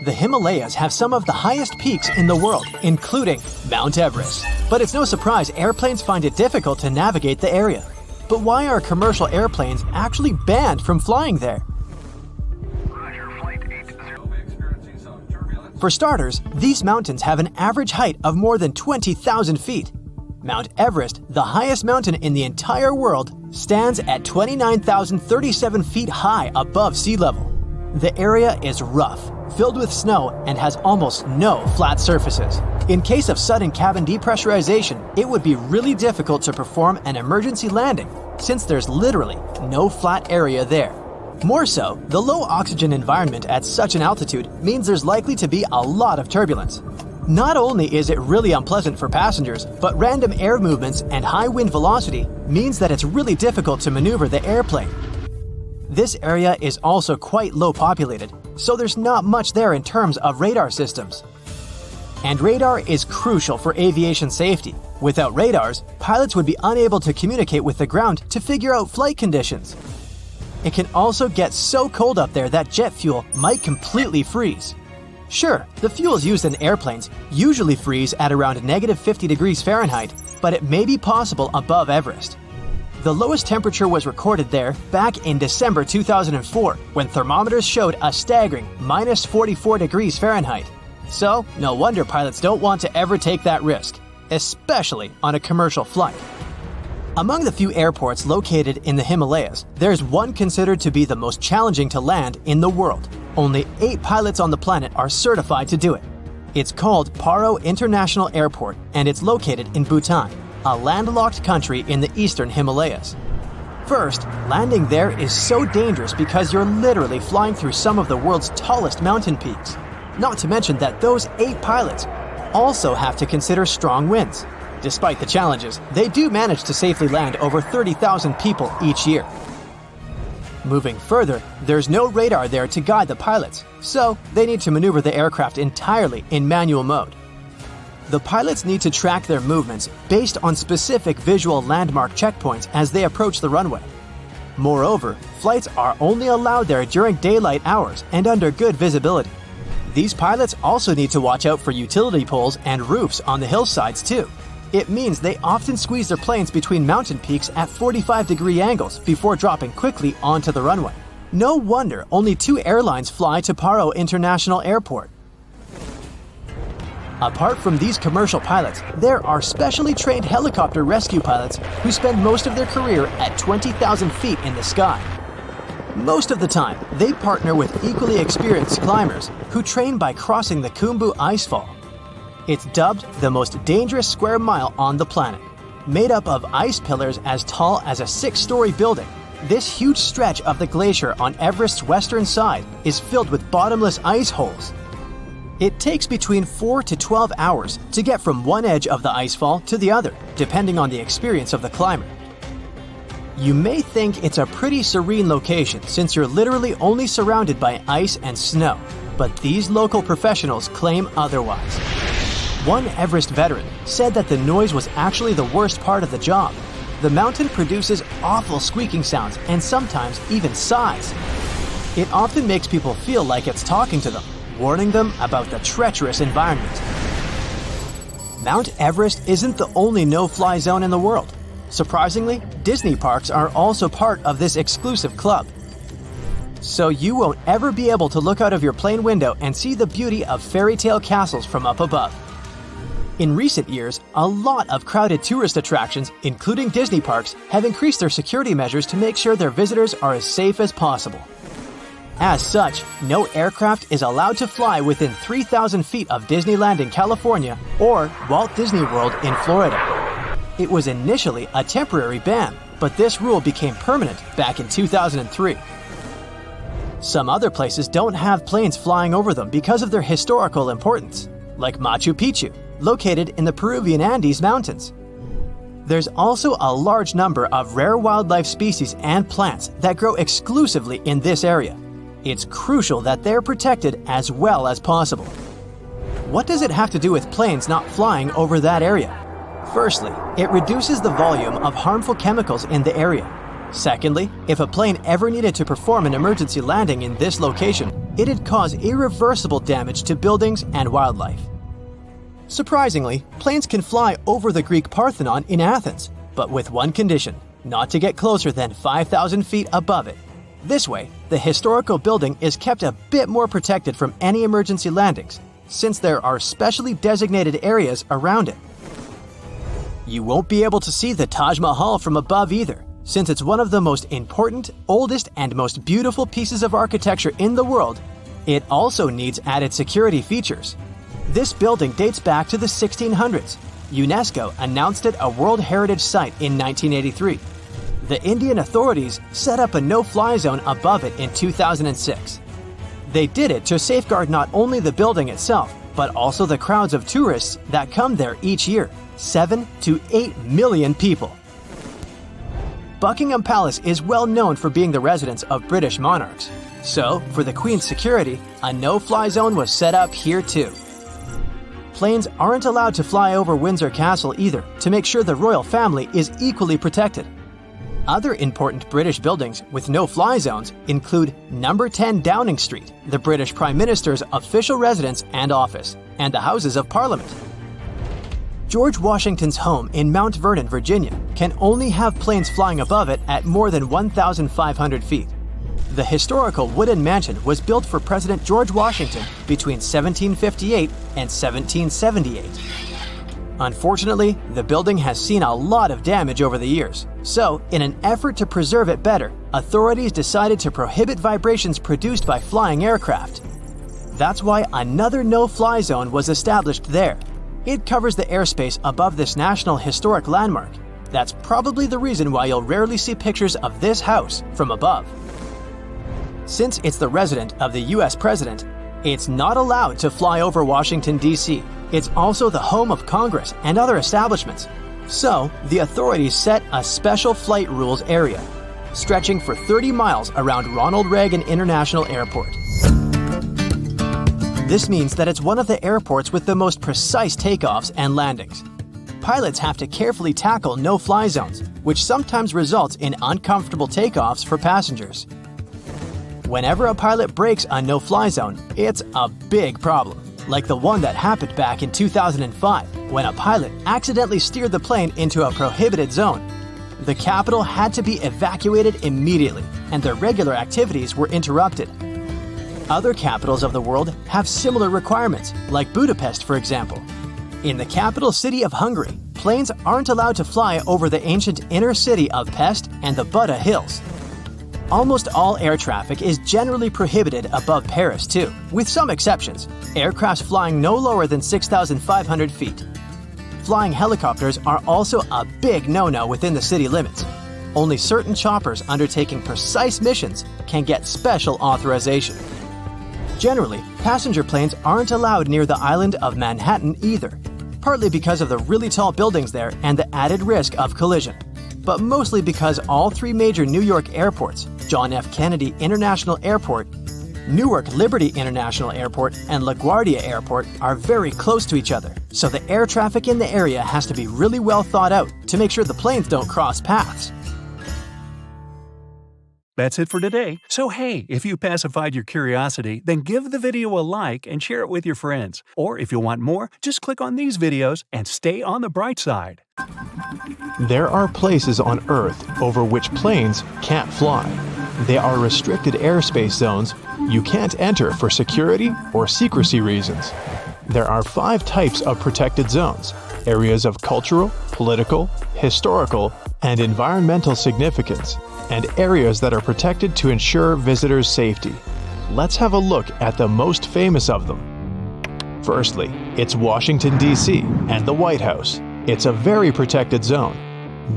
The Himalayas have some of the highest peaks in the world, including Mount Everest. But it's no surprise airplanes find it difficult to navigate the area. But why are commercial airplanes actually banned from flying there? For starters, these mountains have an average height of more than 20,000 feet. Mount Everest, the highest mountain in the entire world, stands at 29,037 feet high above sea level. The area is rough, filled with snow, and has almost no flat surfaces. In case of sudden cabin depressurization, it would be really difficult to perform an emergency landing, since there's literally no flat area there. More so, the low oxygen environment at such an altitude means there's likely to be a lot of turbulence. Not only is it really unpleasant for passengers, but random air movements and high wind velocity means that it's really difficult to maneuver the airplane. This area is also quite low populated, so there's not much there in terms of radar systems. And radar is crucial for aviation safety. Without radars, pilots would be unable to communicate with the ground to figure out flight conditions. It can also get so cold up there that jet fuel might completely freeze. Sure, the fuels used in airplanes usually freeze at around -50 degrees Fahrenheit, but it may be possible above Everest. The lowest temperature was recorded there back in December 2004, when thermometers showed a staggering -44 degrees Fahrenheit. So, no wonder pilots don't want to ever take that risk, especially on a commercial flight. Among the few airports located in the Himalayas, there's one considered to be the most challenging to land in the world. Only 8 pilots on the planet are certified to do it. It's called Paro International Airport, and it's located in Bhutan, a landlocked country in the eastern Himalayas. First, landing there is so dangerous because you're literally flying through some of the world's tallest mountain peaks. Not to mention that those 8 pilots also have to consider strong winds. Despite the challenges, they do manage to safely land over 30,000 people each year. Moving further, there's no radar there to guide the pilots, so they need to maneuver the aircraft entirely in manual mode. The pilots need to track their movements based on specific visual landmark checkpoints as they approach the runway. Moreover, flights are only allowed there during daylight hours and under good visibility. These pilots also need to watch out for utility poles and roofs on the hillsides too. It means they often squeeze their planes between mountain peaks at 45-degree angles before dropping quickly onto the runway. No wonder only 2 airlines fly to Paro International Airport. Apart from these commercial pilots, there are specially trained helicopter rescue pilots who spend most of their career at 20,000 feet in the sky. Most of the time, they partner with equally experienced climbers who train by crossing the Khumbu Icefall. It's dubbed the most dangerous square mile on the planet. Made up of ice pillars as tall as a 6-story building, this huge stretch of the glacier on Everest's western side is filled with bottomless ice holes. It takes between 4 to 12 hours to get from one edge of the icefall to the other, depending on the experience of the climber. You may think it's a pretty serene location since you're literally only surrounded by ice and snow, but these local professionals claim otherwise. One Everest veteran said that the noise was actually the worst part of the job. The mountain produces awful squeaking sounds and sometimes even sighs. It often makes people feel like it's talking to them, warning them about the treacherous environment. Mount Everest isn't the only no-fly zone in the world. Surprisingly, Disney parks are also part of this exclusive club. So you won't ever be able to look out of your plane window and see the beauty of fairy tale castles from up above. In recent years, a lot of crowded tourist attractions, including Disney parks, have increased their security measures to make sure their visitors are as safe as possible. As such, no aircraft is allowed to fly within 3,000 feet of Disneyland in California or Walt Disney World in Florida. It was initially a temporary ban, but this rule became permanent back in 2003. Some other places don't have planes flying over them because of their historical importance, like Machu Picchu, located in the Peruvian Andes Mountains. There's also a large number of rare wildlife species and plants that grow exclusively in this area. It's crucial that they're protected as well as possible. What does it have to do with planes not flying over that area? Firstly, it reduces the volume of harmful chemicals in the area. Secondly, if a plane ever needed to perform an emergency landing in this location, it'd cause irreversible damage to buildings and wildlife. Surprisingly, planes can fly over the Greek Parthenon in Athens, but with one condition: not to get closer than 5,000 feet above it. This way, the historical building is kept a bit more protected from any emergency landings, since there are specially designated areas around it. You won't be able to see the Taj Mahal from above either, since it's one of the most important, oldest, and most beautiful pieces of architecture in the world. It also needs added security features. This building dates back to the 1600s. UNESCO announced it a World Heritage Site in 1983. The Indian authorities set up a no-fly zone above it in 2006. They did it to safeguard not only the building itself, but also the crowds of tourists that come there each year, 7 to 8 million people. Buckingham Palace is well known for being the residence of British monarchs. So, for the Queen's security, a no-fly zone was set up here too. Planes aren't allowed to fly over Windsor Castle either, to make sure the royal family is equally protected. Other important British buildings with no-fly zones include Number 10 Downing Street, the British Prime Minister's official residence and office, and the Houses of Parliament. George Washington's home in Mount Vernon, Virginia, can only have planes flying above it at more than 1,500 feet. The historical wooden mansion was built for President George Washington between 1758 and 1778. Unfortunately, the building has seen a lot of damage over the years, so in an effort to preserve it better, authorities decided to prohibit vibrations produced by flying aircraft. That's why another no-fly zone was established there. It covers the airspace above this National Historic Landmark. That's probably the reason why you'll rarely see pictures of this house from above. Since it's the residence of the US President, it's not allowed to fly over Washington, D.C. It's also the home of Congress and other establishments. So, the authorities set a special flight rules area, stretching for 30 miles around Ronald Reagan International Airport. This means that it's one of the airports with the most precise takeoffs and landings. Pilots have to carefully tackle no-fly zones, which sometimes results in uncomfortable takeoffs for passengers. Whenever a pilot breaks a no-fly zone, it's a big problem, like the one that happened back in 2005, when a pilot accidentally steered the plane into a prohibited zone. The capital had to be evacuated immediately, and their regular activities were interrupted. Other capitals of the world have similar requirements, like Budapest, for example. In the capital city of Hungary, planes aren't allowed to fly over the ancient inner city of Pest and the Buda Hills. Almost all air traffic is generally prohibited above Paris too, with some exceptions, aircrafts flying no lower than 6,500 feet. Flying helicopters are also a big no-no within the city limits. Only certain choppers undertaking precise missions can get special authorization. Generally, passenger planes aren't allowed near the island of Manhattan either, partly because of the really tall buildings there and the added risk of collision, but mostly because all three major New York airports, John F. Kennedy International Airport, Newark Liberty International Airport, and LaGuardia Airport are very close to each other, so the air traffic in the area has to be really well thought out to make sure the planes don't cross paths. That's it for today. So hey, if you pacified your curiosity, then give the video a like and share it with your friends. Or if you want more, just click on these videos and stay on the bright side. There are places on Earth over which planes can't fly. They are restricted airspace zones you can't enter for security or secrecy reasons. There are 5 types of protected zones: areas of cultural, political, historical, and environmental significance, and areas that are protected to ensure visitors' safety. Let's have a look at the most famous of them. Firstly, it's Washington, D.C. and the White House. It's a very protected zone.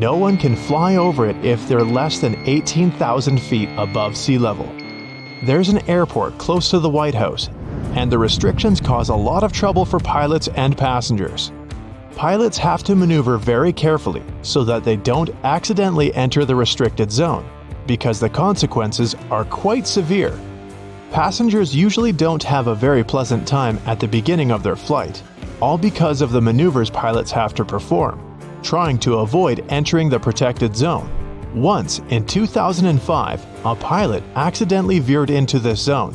No one can fly over it if they're less than 18,000 feet above sea level. There's an airport close to the White House, and the restrictions cause a lot of trouble for pilots and passengers. Pilots have to maneuver very carefully so that they don't accidentally enter the restricted zone, because the consequences are quite severe. Passengers usually don't have a very pleasant time at the beginning of their flight, all because of the maneuvers pilots have to perform, trying to avoid entering the protected zone, Once, in 2005, a pilot accidentally veered into this zone,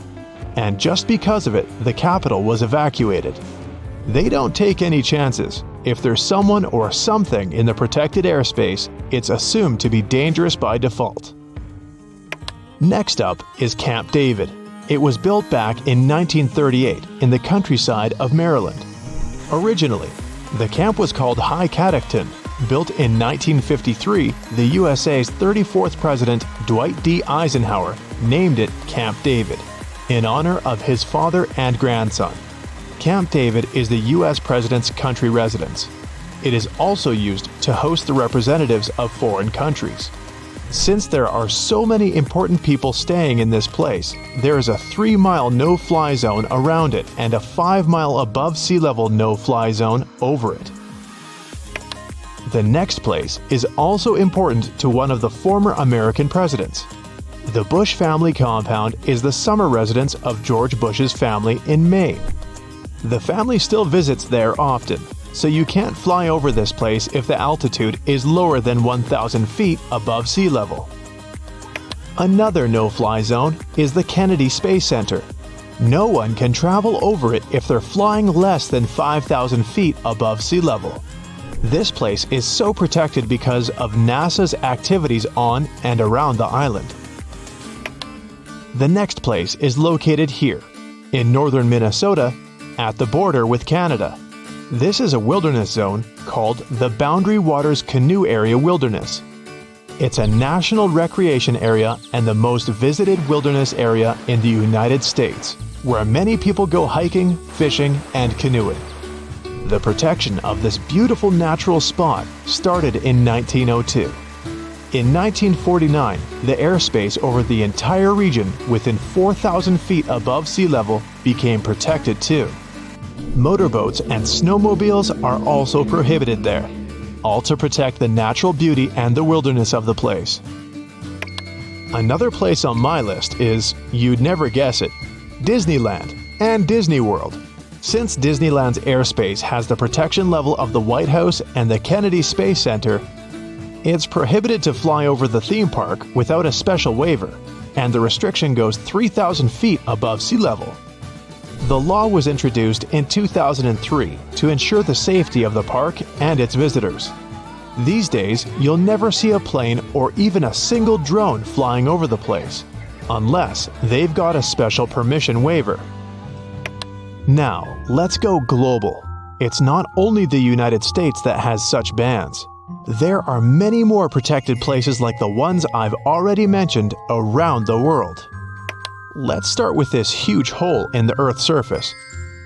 and just because of it, the capital was evacuated. They don't take any chances. If there's someone or something in the protected airspace, it's assumed to be dangerous by default. Next up is Camp David. It was built back in 1938 in the countryside of Maryland. Originally, the camp was called High Catoctin. Built in 1953, the USA's 34th President, Dwight D. Eisenhower, named it Camp David, in honor of his father and grandson. Camp David is the U.S. President's country residence. It is also used to host the representatives of foreign countries. Since there are so many important people staying in this place, there is a 3-mile no-fly zone around it and a 5-mile above sea level no-fly zone over it. The next place is also important to one of the former American presidents. The Bush family compound is the summer residence of George Bush's family in Maine. The family still visits there often, so you can't fly over this place if the altitude is lower than 1,000 feet above sea level. Another no-fly zone is the Kennedy Space Center. No one can travel over it if they're flying less than 5,000 feet above sea level. This place is so protected because of NASA's activities on and around the island. The next place is located here, in northern Minnesota, at the border with Canada. This is a wilderness zone called the Boundary Waters Canoe Area Wilderness. It's a national recreation area and the most visited wilderness area in the United States, where many people go hiking, fishing, and canoeing. The protection of this beautiful natural spot started in 1902. In 1949, the airspace over the entire region within 4,000 feet above sea level became protected too. Motorboats and snowmobiles are also prohibited there, all to protect the natural beauty and the wilderness of the place. Another place on my list is, you'd never guess it, Disneyland and Disney World. Since Disneyland's airspace has the protection level of the White House and the Kennedy Space Center, it's prohibited to fly over the theme park without a special waiver, and the restriction goes 3,000 feet above sea level. The law was introduced in 2003 to ensure the safety of the park and its visitors. These days, you'll never see a plane or even a single drone flying over the place, unless they've got a special permission waiver. Now, let's go global. It's not only the United States that has such bans. There are many more protected places like the ones I've already mentioned around the world. Let's start with this huge hole in the Earth's surface.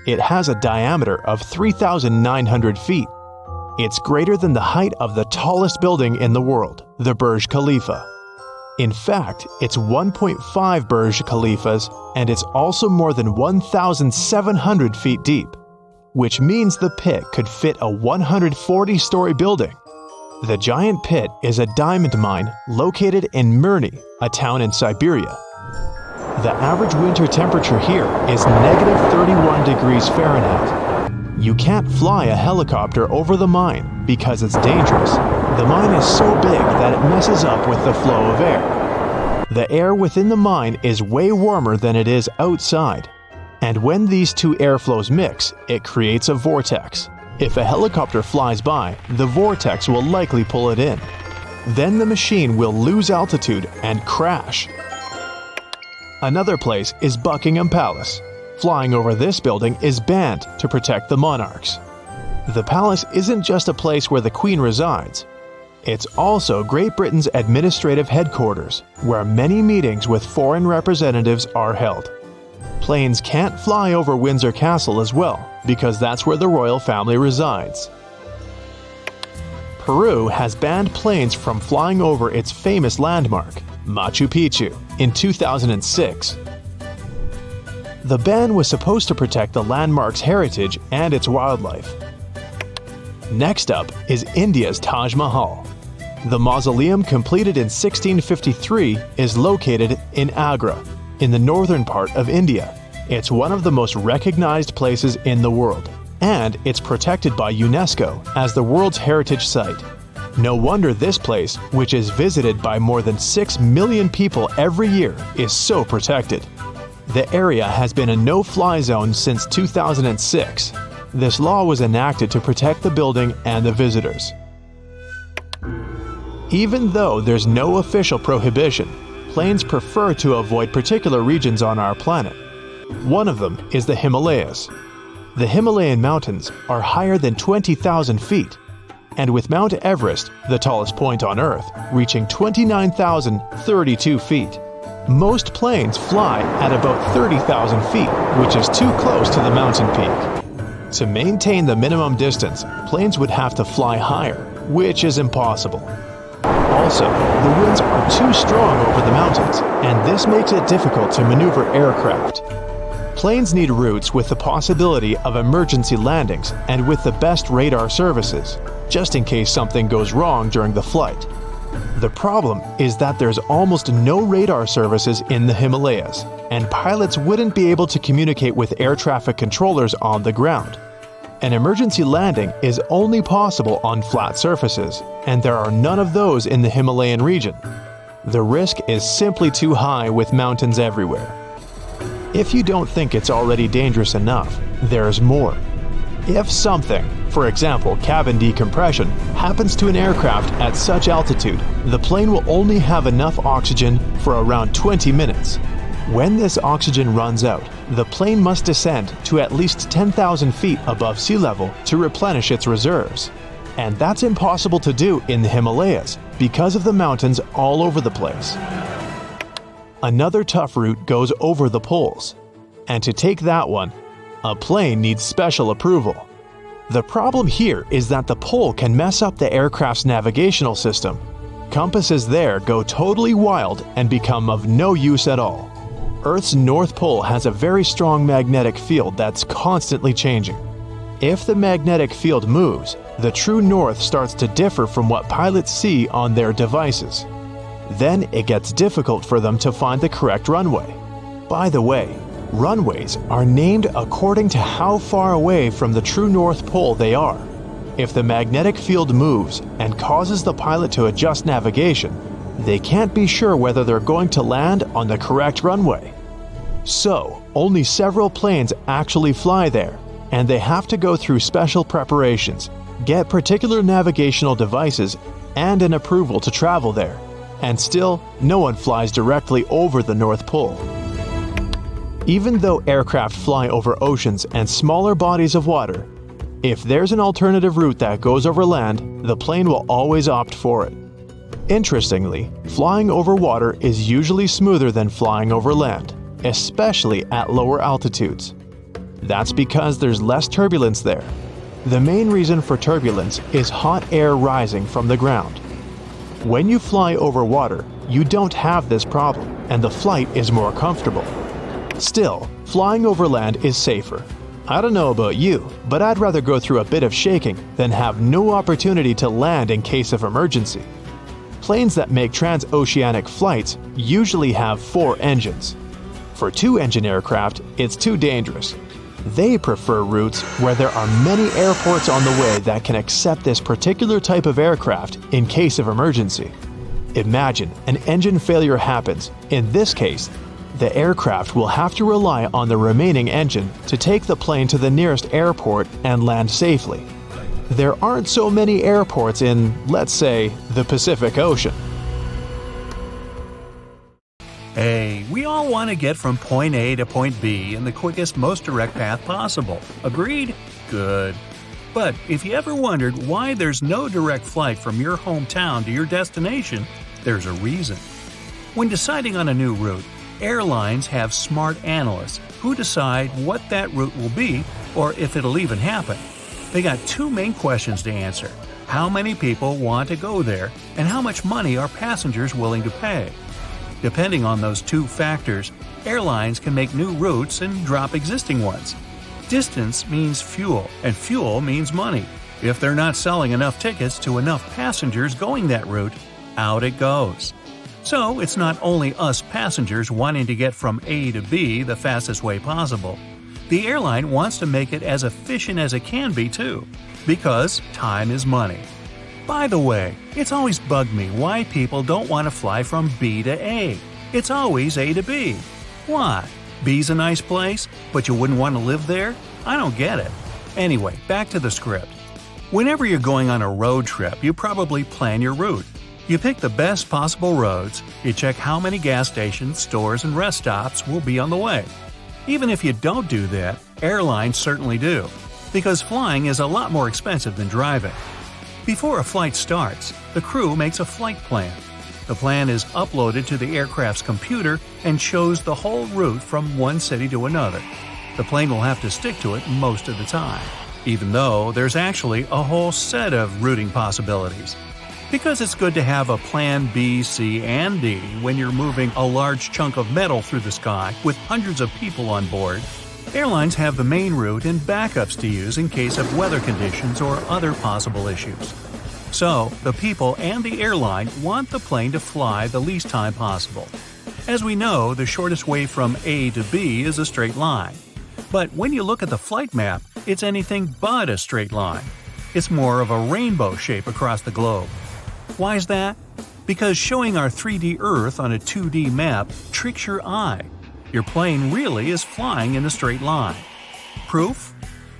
It has a diameter of 3,900 feet. It's greater than the height of the tallest building in the world, the Burj Khalifa. In fact, it's 1.5 Burj Khalifas, and it's also more than 1,700 feet deep, which means the pit could fit a 140-story building. The giant pit is a diamond mine located in Mirny, a town in Siberia. The average winter temperature here is -31 degrees Fahrenheit. You can't fly a helicopter over the mine because it's dangerous. The mine is so big that it messes up with the flow of air. The air within the mine is way warmer than it is outside. And when these two airflows mix, it creates a vortex. If a helicopter flies by, the vortex will likely pull it in. Then the machine will lose altitude and crash. Another place is Buckingham Palace. Flying over this building is banned to protect the monarchs. The palace isn't just a place where the Queen resides. It's also Great Britain's administrative headquarters, where many meetings with foreign representatives are held. Planes can't fly over Windsor Castle as well, because that's where the royal family resides. Peru has banned planes from flying over its famous landmark, Machu Picchu, in 2006. The ban was supposed to protect the landmark's heritage and its wildlife. Next up is India's Taj Mahal. The mausoleum, completed in 1653, is located in Agra, in the northern part of India. It's one of the most recognized places in the world, and it's protected by UNESCO as the World Heritage Site. No wonder this place, which is visited by more than 6 million people every year, is so protected. The area has been a no-fly zone since 2006. This law was enacted to protect the building and the visitors. Even though there's no official prohibition, planes prefer to avoid particular regions on our planet. One of them is the Himalayas. The Himalayan mountains are higher than 20,000 feet, and with Mount Everest, the tallest point on Earth, reaching 29,032 feet. Most planes fly at about 30,000 feet, which is too close to the mountain peak. To maintain the minimum distance, planes would have to fly higher, which is impossible. Also, the winds are too strong over the mountains, and this makes it difficult to maneuver aircraft. Planes need routes with the possibility of emergency landings and with the best radar services, just in case something goes wrong during the flight. The problem is that there's almost no radar services in the Himalayas, and pilots wouldn't be able to communicate with air traffic controllers on the ground. An emergency landing is only possible on flat surfaces, and there are none of those in the Himalayan region. The risk is simply too high with mountains everywhere. If you don't think it's already dangerous enough, there's more. If something, for example cabin decompression, happens to an aircraft at such altitude, the plane will only have enough oxygen for around 20 minutes. When this oxygen runs out, the plane must descend to at least 10,000 feet above sea level to replenish its reserves. And that's impossible to do in the Himalayas because of the mountains all over the place. Another tough route goes over the poles. And to take that one, a plane needs special approval. The problem here is that the pole can mess up the aircraft's navigational system. Compasses there go totally wild and become of no use at all. Earth's North Pole has a very strong magnetic field that's constantly changing. If the magnetic field moves, the true north starts to differ from what pilots see on their devices. Then it gets difficult for them to find the correct runway. By the way, runways are named according to how far away from the true North Pole they are. If the magnetic field moves and causes the pilot to adjust navigation, they can't be sure whether they're going to land on the correct runway. So, only several planes actually fly there, and they have to go through special preparations, get particular navigational devices, and an approval to travel there. And still, no one flies directly over the North Pole. Even though aircraft fly over oceans and smaller bodies of water, if there's an alternative route that goes over land, the plane will always opt for it. Interestingly, flying over water is usually smoother than flying over land, especially at lower altitudes. That's because there's less turbulence there. The main reason for turbulence is hot air rising from the ground. When you fly over water, you don't have this problem, and the flight is more comfortable. Still, flying over land is safer. I don't know about you, but I'd rather go through a bit of shaking than have no opportunity to land in case of emergency. Planes that make transoceanic flights usually have 4 engines. For 2-engine aircraft, it's too dangerous. They prefer routes where there are many airports on the way that can accept this particular type of aircraft in case of emergency. Imagine an engine failure happens. In this case, the aircraft will have to rely on the remaining engine to take the plane to the nearest airport and land safely. There aren't so many airports in, let's say, the Pacific Ocean. Hey, we all want to get from point A to point B in the quickest, most direct path possible. Agreed? Good. But if you ever wondered why there's no direct flight from your hometown to your destination, there's a reason. When deciding on a new route, airlines have smart analysts who decide what that route will be or if it'll even happen. They got 2 main questions to answer: how many people want to go there, and how much money are passengers willing to pay? Depending on those 2 factors, airlines can make new routes and drop existing ones. Distance means fuel, and fuel means money. If they're not selling enough tickets to enough passengers going that route, out it goes. So it's not only us passengers wanting to get from A to B the fastest way possible. The airline wants to make it as efficient as it can be too, because time is money. By the way, it's always bugged me why people don't want to fly from B to A. It's always A to B. Why? B's a nice place, but you wouldn't want to live there? I don't get it. Anyway, back to the script. Whenever you're going on a road trip, you probably plan your route. You pick the best possible roads, you check how many gas stations, stores, and rest stops will be on the way. Even if you don't do that, airlines certainly do, because flying is a lot more expensive than driving. Before a flight starts, the crew makes a flight plan. The plan is uploaded to the aircraft's computer and shows the whole route from one city to another. The plane will have to stick to it most of the time, even though there's actually a whole set of routing possibilities. Because it's good to have a plan B, C, and D when you're moving a large chunk of metal through the sky with hundreds of people on board, airlines have the main route and backups to use in case of weather conditions or other possible issues. So, the people and the airline want the plane to fly the least time possible. As we know, the shortest way from A to B is a straight line. But when you look at the flight map, it's anything but a straight line. It's more of a rainbow shape across the globe. Why is that? Because showing our 3D Earth on a 2D map tricks your eye. Your plane really is flying in a straight line. Proof?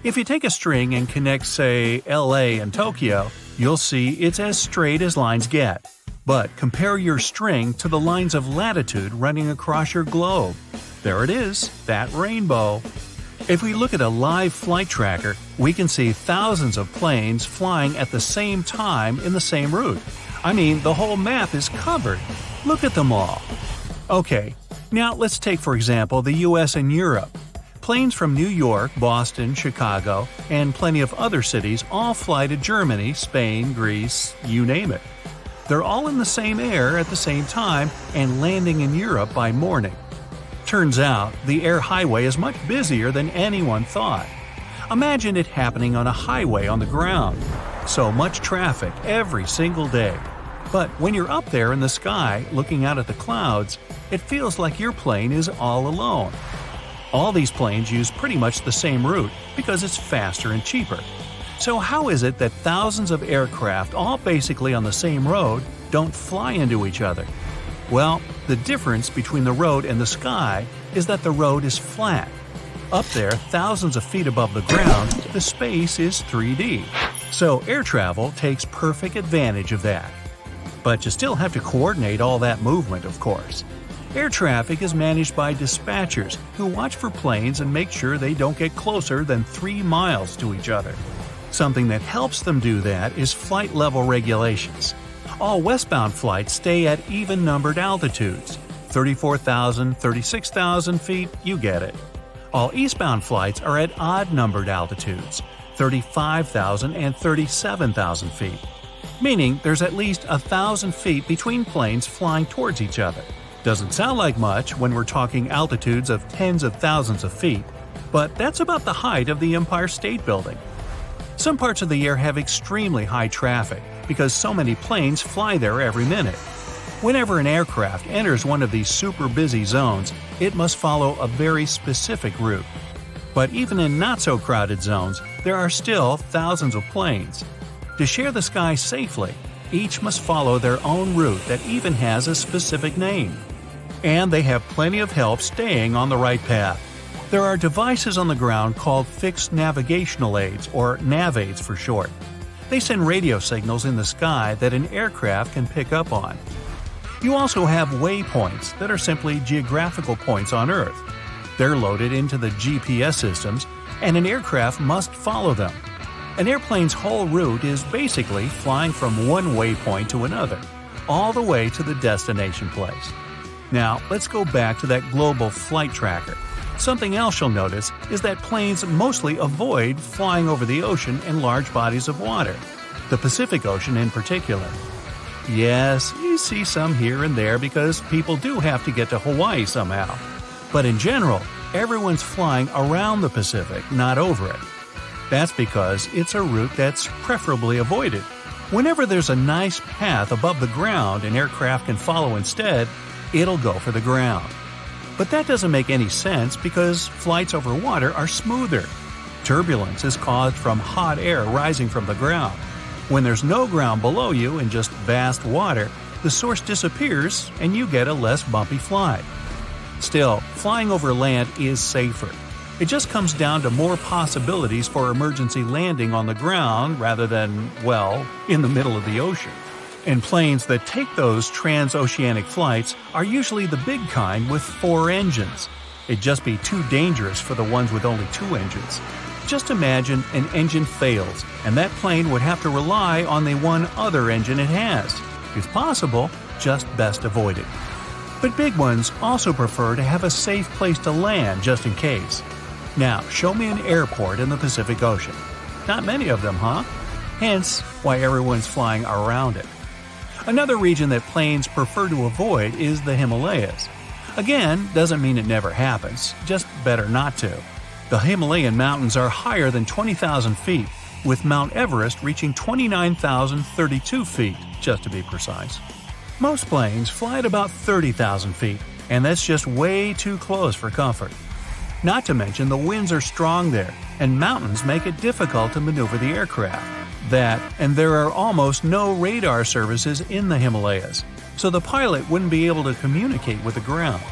If you take a string and connect, say, LA and Tokyo, you'll see it's as straight as lines get. But compare your string to the lines of latitude running across your globe. There it is, that rainbow. If we look at a live flight tracker, we can see thousands of planes flying at the same time in the same route. I mean, the whole map is covered. Look at them all. Okay, now let's take for example the US and Europe. Planes from New York, Boston, Chicago, and plenty of other cities all fly to Germany, Spain, Greece, you name it. They're all in the same air at the same time and landing in Europe by morning. Turns out, the air highway is much busier than anyone thought. Imagine it happening on a highway on the ground. So much traffic every single day. But when you're up there in the sky looking out at the clouds, it feels like your plane is all alone. All these planes use pretty much the same route because it's faster and cheaper. So how is it that thousands of aircraft, all basically on the same road, don't fly into each other? Well, the difference between the road and the sky is that the road is flat. Up there, thousands of feet above the ground, the space is 3D. So air travel takes perfect advantage of that. But you still have to coordinate all that movement, of course. Air traffic is managed by dispatchers who watch for planes and make sure they don't get closer than 3 miles to each other. Something that helps them do that is flight level regulations. All westbound flights stay at even-numbered altitudes. 34,000, 36,000 feet, you get it. All eastbound flights are at odd-numbered altitudes. 35,000 and 37,000 feet. Meaning there's at least 1,000 feet between planes flying towards each other. Doesn't sound like much when we're talking altitudes of tens of thousands of feet, but that's about the height of the Empire State Building. Some parts of the air have extremely high traffic because so many planes fly there every minute. Whenever an aircraft enters one of these super busy zones, it must follow a very specific route. But even in not-so-crowded zones, there are still thousands of planes. To share the sky safely, each must follow their own route that even has a specific name. And they have plenty of help staying on the right path. There are devices on the ground called fixed navigational aids, or nav aids for short. They send radio signals in the sky that an aircraft can pick up on. You also have waypoints that are simply geographical points on Earth. They're loaded into the GPS systems, and an aircraft must follow them. An airplane's whole route is basically flying from one waypoint to another, all the way to the destination place. Now, let's go back to that global flight tracker. Something else you'll notice is that planes mostly avoid flying over the ocean and large bodies of water, the Pacific Ocean in particular. Yes, you see some here and there because people do have to get to Hawaii somehow. But in general, everyone's flying around the Pacific, not over it. That's because it's a route that's preferably avoided. Whenever there's a nice path above the ground an aircraft can follow instead, it'll go for the ground. But that doesn't make any sense because flights over water are smoother. Turbulence is caused from hot air rising from the ground. When there's no ground below you and just vast water, the source disappears and you get a less bumpy flight. Still, flying over land is safer. It just comes down to more possibilities for emergency landing on the ground rather than, well, in the middle of the ocean. And planes that take those transoceanic flights are usually the big kind with 4 engines. It'd just be too dangerous for the ones with only 2 engines. Just imagine an engine fails, and that plane would have to rely on the one other engine it has. It's possible, just best avoid it. But big ones also prefer to have a safe place to land just in case. Now, show me an airport in the Pacific Ocean. Not many of them, huh? Hence, why everyone's flying around it. Another region that planes prefer to avoid is the Himalayas. Again, doesn't mean it never happens, just better not to. The Himalayan mountains are higher than 20,000 feet, with Mount Everest reaching 29,032 feet, just to be precise. Most planes fly at about 30,000 feet, and that's just way too close for comfort. Not to mention the winds are strong there, and mountains make it difficult to maneuver the aircraft. That, and there are almost no radar services in the Himalayas, so the pilot wouldn't be able to communicate with the ground.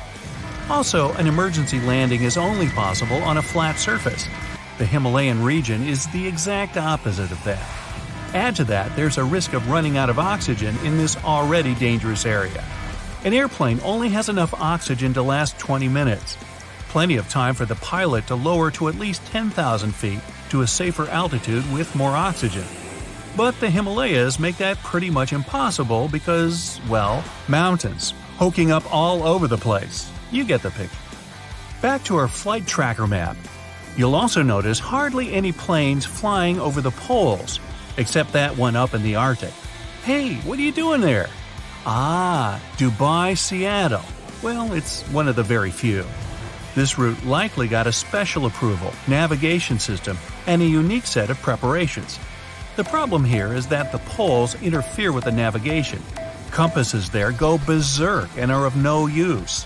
Also, an emergency landing is only possible on a flat surface. The Himalayan region is the exact opposite of that. Add to that, there's a risk of running out of oxygen in this already dangerous area. An airplane only has enough oxygen to last 20 minutes. Plenty of time for the pilot to lower to at least 10,000 feet to a safer altitude with more oxygen. But the Himalayas make that pretty much impossible because, well, mountains, poking up all over the place. You get the picture. Back to our flight tracker map. You'll also notice hardly any planes flying over the poles, except that one up in the Arctic. Hey, what are you doing there? Ah, Dubai, Seattle. Well, it's one of the very few. This route likely got a special approval, navigation system, and a unique set of preparations. The problem here is that the poles interfere with the navigation. Compasses there go berserk and are of no use.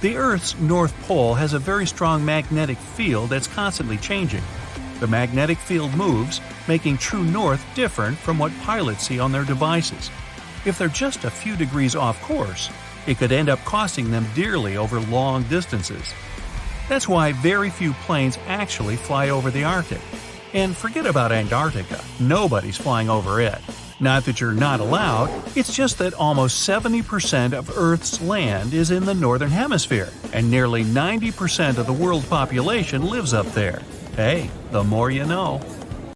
The Earth's North Pole has a very strong magnetic field that's constantly changing. The magnetic field moves, making true north different from what pilots see on their devices. If they're just a few degrees off course, it could end up costing them dearly over long distances. That's why very few planes actually fly over the Arctic. And forget about Antarctica, nobody's flying over it. Not that you're not allowed, it's just that almost 70% of Earth's land is in the Northern Hemisphere, and nearly 90% of the world population lives up there. Hey, the more you know.